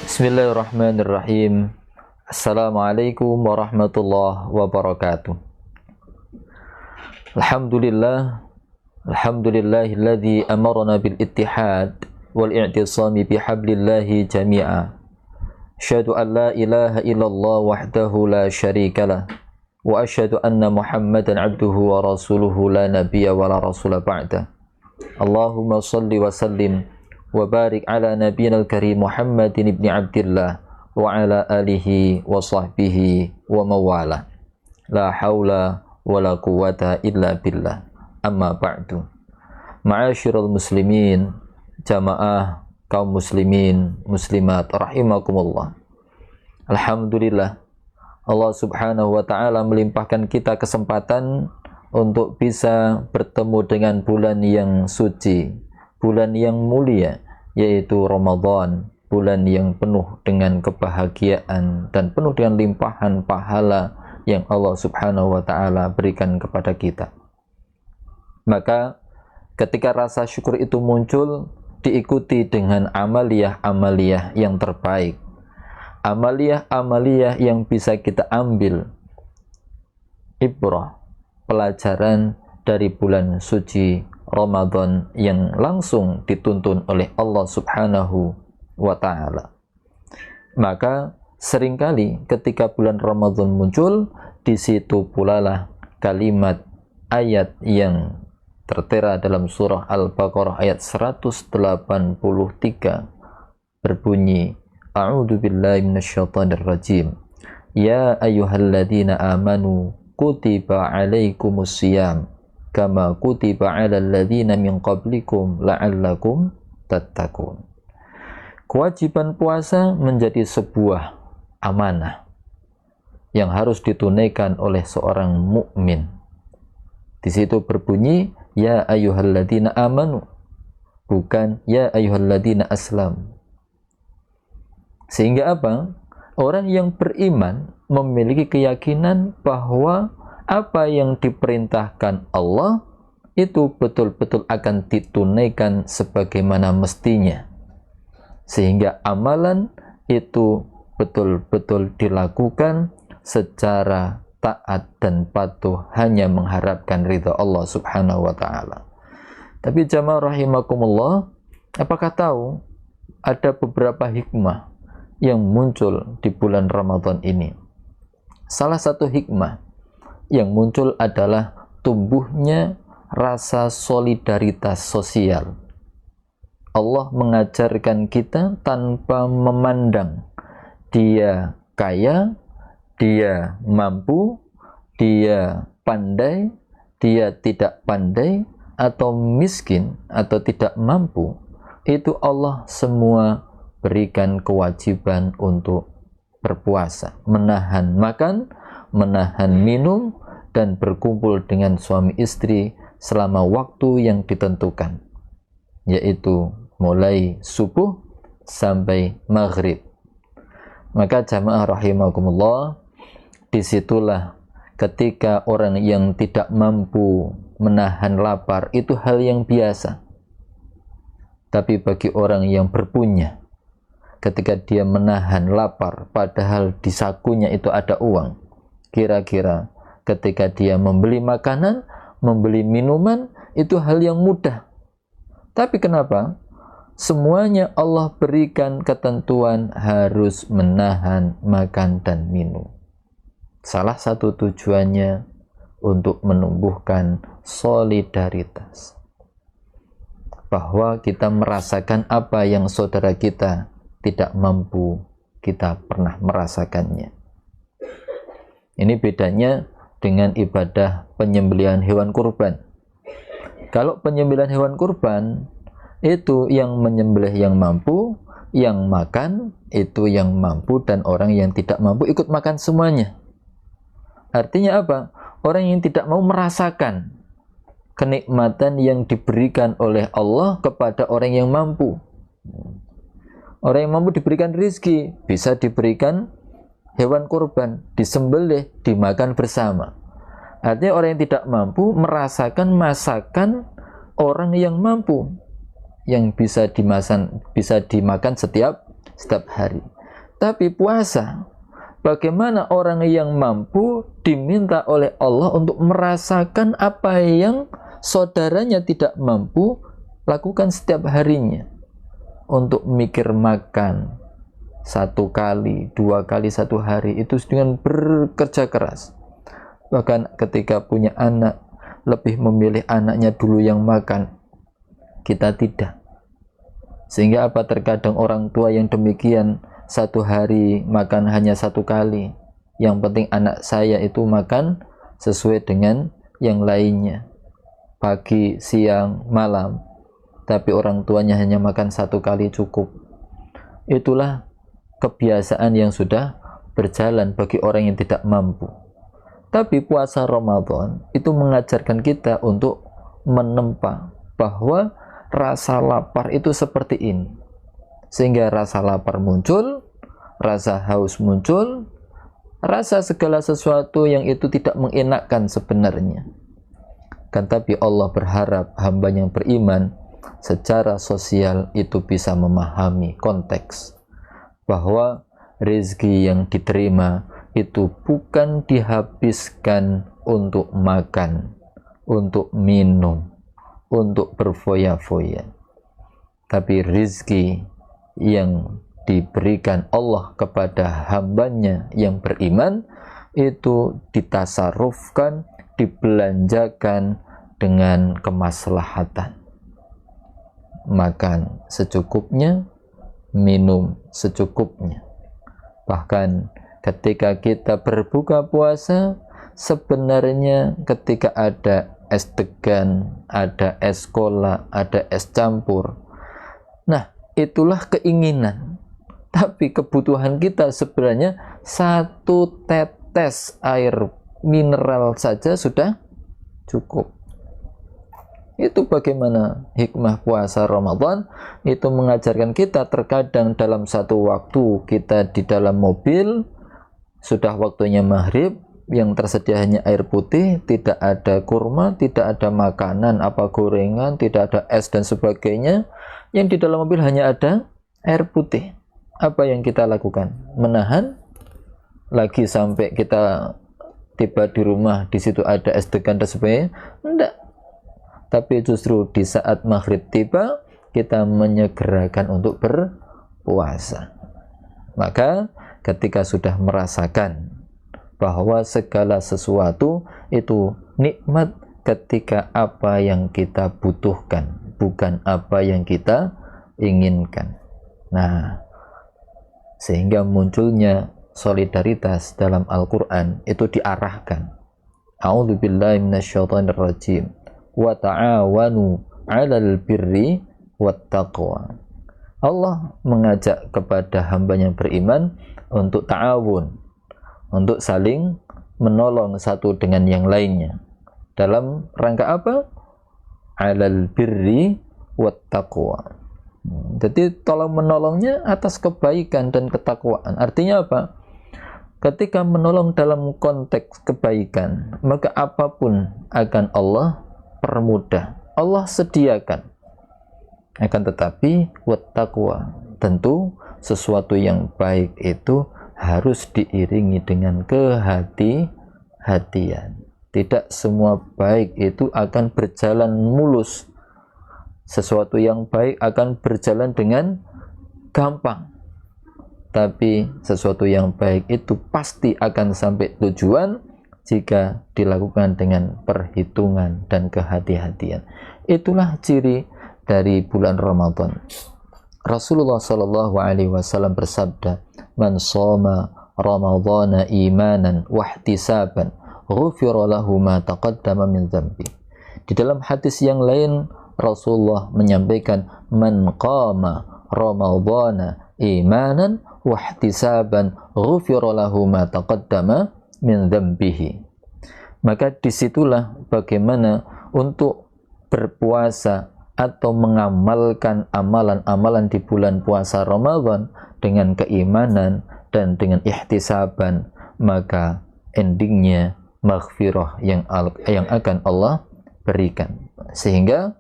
Bismillahirrahmanirrahim. Assalamualaikum warahmatullahi wabarakatuh. Alhamdulillah, alhamdulillahilladzi amarna bil ittihad wal i'tisami bihablillahi jami'a. Asyhadu an la ilaha illallah wahdahu la syarikalah wa asyhadu anna Muhammadan abduhu wa rasuluhu la nabiyya wa la rasula ba'da. Allahumma salli wa sallim wa barik ala nabiyina al-karim Muhammadin ibni Abdillah wa ala alihi wa sahbihi wa mawala. La hawla wa la quwata illa billah. Amma ba'du. Ma'asyiral muslimin, jamaah kaum muslimin, muslimat rahimakumullah. Alhamdulillah, Allah subhanahu wa ta'ala melimpahkan kita kesempatan untuk bisa bertemu dengan bulan yang suci, bulan yang mulia, yaitu Ramadan, bulan yang penuh dengan kebahagiaan dan penuh dengan limpahan pahala yang Allah subhanahu wa ta'ala berikan kepada kita. Maka ketika rasa syukur itu muncul, diikuti dengan amaliyah-amaliyah yang terbaik, amaliyah-amaliyah yang bisa kita ambil ibrah, pelajaran dari bulan suci Ramadan yang langsung dituntun oleh Allah subhanahu wa ta'ala. Maka seringkali ketika bulan Ramadan muncul, di situ pula lah kalimat ayat yang tertera dalam surah Al-Baqarah ayat 183 berbunyi, A'udzu billahi minasyaitonir rajim. Ya ayyuhalladzina amanu kutiba alaikumus syiyam kama kutiba 'alal ladzina min qablikum la'allakum tattaqun. Kewajiban puasa menjadi sebuah amanah yang harus ditunaikan oleh seorang mukmin. Di situ berbunyi ya ayyuhalladzina amanu, bukan ya ayyuhalladzina aslam. Sehingga apa? Orang yang beriman memiliki keyakinan bahwa apa yang diperintahkan Allah itu betul-betul akan ditunaikan sebagaimana mestinya, sehingga amalan itu betul-betul dilakukan secara taat dan patuh hanya mengharapkan ridha Allah subhanahu wa ta'ala. Tapi jamaah rahimakumullah, apakah tahu ada beberapa hikmah yang muncul di bulan Ramadan ini? Salah satu hikmah yang muncul adalah tumbuhnya rasa solidaritas sosial. Allah mengajarkan kita tanpa memandang dia kaya, dia mampu, dia pandai, dia tidak pandai, atau miskin, atau tidak mampu. Itu Allah semua berikan kewajiban untuk berpuasa, menahan makan, menahan minum, dan berkumpul dengan suami istri selama waktu yang ditentukan, yaitu mulai subuh sampai maghrib. Maka jamaah rahimakumullah, disitulah ketika orang yang tidak mampu menahan lapar itu hal yang biasa. Tapi bagi orang yang berpunya, ketika dia menahan lapar padahal di sakunya itu ada uang, kira-kira ketika dia membeli makanan, membeli minuman, itu hal yang mudah. Tapi kenapa? Semuanya Allah berikan ketentuan harus menahan makan dan minum. Salah satu tujuannya untuk menumbuhkan solidaritas, bahwa kita merasakan apa yang saudara kita tidak mampu, kita pernah merasakannya. Ini bedanya dengan ibadah penyembelihan hewan kurban. Kalau penyembelihan hewan kurban, itu yang menyembelih yang mampu, yang makan itu yang mampu, dan orang yang tidak mampu ikut makan semuanya. Artinya apa? Orang yang tidak mau merasakan kenikmatan yang diberikan oleh Allah kepada orang yang mampu. Orang yang mampu diberikan rizki, bisa diberikan hewan kurban, disembelih, dimakan bersama. Artinya orang yang tidak mampu merasakan masakan orang yang mampu, yang bisa dimakan setiap hari. Tapi puasa, bagaimana orang yang mampu diminta oleh Allah untuk merasakan apa yang saudaranya tidak mampu lakukan setiap harinya. Untuk mikir makan 1 kali, 2 kali 1 hari, itu dengan bekerja keras. Bahkan ketika punya anak, lebih memilih anaknya dulu yang makan, kita tidak. Sehingga apa, terkadang orang tua yang demikian 1 hari makan hanya 1 kali, yang penting anak saya itu makan sesuai dengan yang lainnya, pagi, siang, malam, tapi orang tuanya hanya makan 1 kali cukup. Itulah kebiasaan yang sudah berjalan bagi orang yang tidak mampu. Tapi puasa Ramadan itu mengajarkan kita untuk menempa bahwa rasa lapar itu seperti ini. Sehingga rasa lapar muncul, rasa haus muncul, rasa segala sesuatu yang itu tidak mengenakkan sebenarnya. Kan tapi Allah berharap hamba yang beriman secara sosial itu bisa memahami konteks bahwa rezeki yang diterima itu bukan dihabiskan untuk makan, untuk minum, untuk berfoya-foya, tapi rezeki yang diberikan Allah kepada hambanya yang beriman itu ditasarufkan, dibelanjakan dengan kemaslahatan. Makan secukupnya, minum secukupnya. Bahkan ketika kita berbuka puasa, sebenarnya ketika ada es degan, ada es cola, ada es campur, nah itulah keinginan. Tapi kebutuhan kita sebenarnya 1 tetes air mineral saja sudah cukup. Itu bagaimana hikmah puasa Ramadan. Itu mengajarkan kita terkadang dalam 1 waktu kita di dalam mobil, sudah waktunya maghrib, yang tersedia hanya air putih, tidak ada kurma, tidak ada makanan apa gorengan, tidak ada es dan sebagainya. Yang di dalam mobil hanya ada air putih. Apa yang kita lakukan? Menahan lagi sampai kita tiba di rumah, di situ ada es degan dan sebagainya? Enggak. Tapi justru di saat maghrib tiba, kita menyegerakan untuk berpuasa. Maka ketika sudah merasakan bahwa segala sesuatu itu nikmat ketika apa yang kita butuhkan, bukan apa yang kita inginkan. Nah, sehingga munculnya solidaritas dalam Al-Quran itu diarahkan. A'udzubillahi minasyaitonirrajim. Wa ta'awanu 'alal birri wat taqwa. Allah mengajak kepada hamba yang beriman untuk ta'awun, untuk saling menolong satu dengan yang lainnya. Dalam rangka apa? 'Alal birri wat taqwa. Jadi tolong menolongnya atas kebaikan dan ketakwaan. Artinya apa? Ketika menolong dalam konteks kebaikan, maka apapun akan Allah permudah, Allah sediakan. Akan tetapi wattaqwa, tentu sesuatu yang baik itu harus diiringi dengan kehati-hatian. Tidak semua baik itu akan berjalan mulus. Sesuatu yang baik akan berjalan dengan gampang. Tapi sesuatu yang baik itu pasti akan sampai tujuan jika dilakukan dengan perhitungan dan kehati-hatian. Itulah ciri dari bulan Ramadan. Rasulullah sallallahu alaihi wasallam bersabda, "Man shoma Ramadhana imanan wa ihtisaban, ghufira lahu ma taqaddama min dzambi." Di dalam hadis yang lain Rasulullah menyampaikan, "Man qama Ramadhana imanan wa ihtisaban, ghufira lahu ma taqaddama min dzambihi." Maka disitulah bagaimana untuk berpuasa atau mengamalkan amalan-amalan di bulan puasa Ramadan dengan keimanan dan dengan ihtisaban, maka endingnya maghfirah yang akan Allah berikan. Sehingga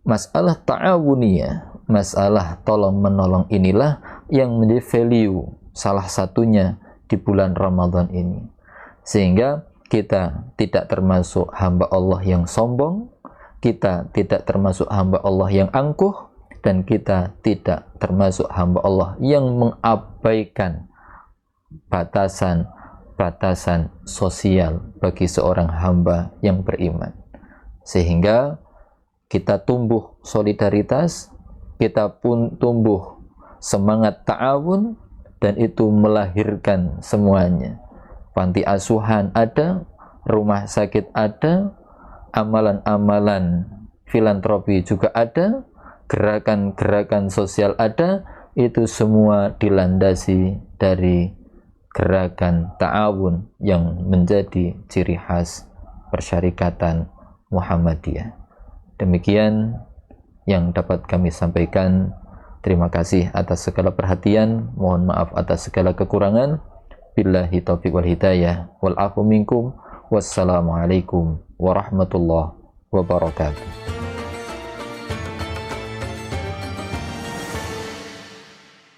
masalah ta'awuniyah, masalah tolong-menolong inilah yang menjadi value salah satunya di bulan Ramadan ini. Sehingga kita tidak termasuk hamba Allah yang sombong, kita tidak termasuk hamba Allah yang angkuh, dan kita tidak termasuk hamba Allah yang mengabaikan batasan sosial bagi seorang hamba yang beriman. Sehingga kita tumbuh solidaritas, kita pun tumbuh semangat ta'awun, dan itu melahirkan semuanya. Panti asuhan ada, rumah sakit ada, amalan-amalan filantropi juga ada, gerakan-gerakan sosial ada, itu semua dilandasi dari gerakan ta'awun yang menjadi ciri khas persyarikatan Muhammadiyah. Demikian yang dapat kami sampaikan. Terima kasih atas segala perhatian, mohon maaf atas segala kekurangan. Billahi taufiq wal hidayah wal afu minkum. Wassalamualaikum warahmatullahi wabarakatuh.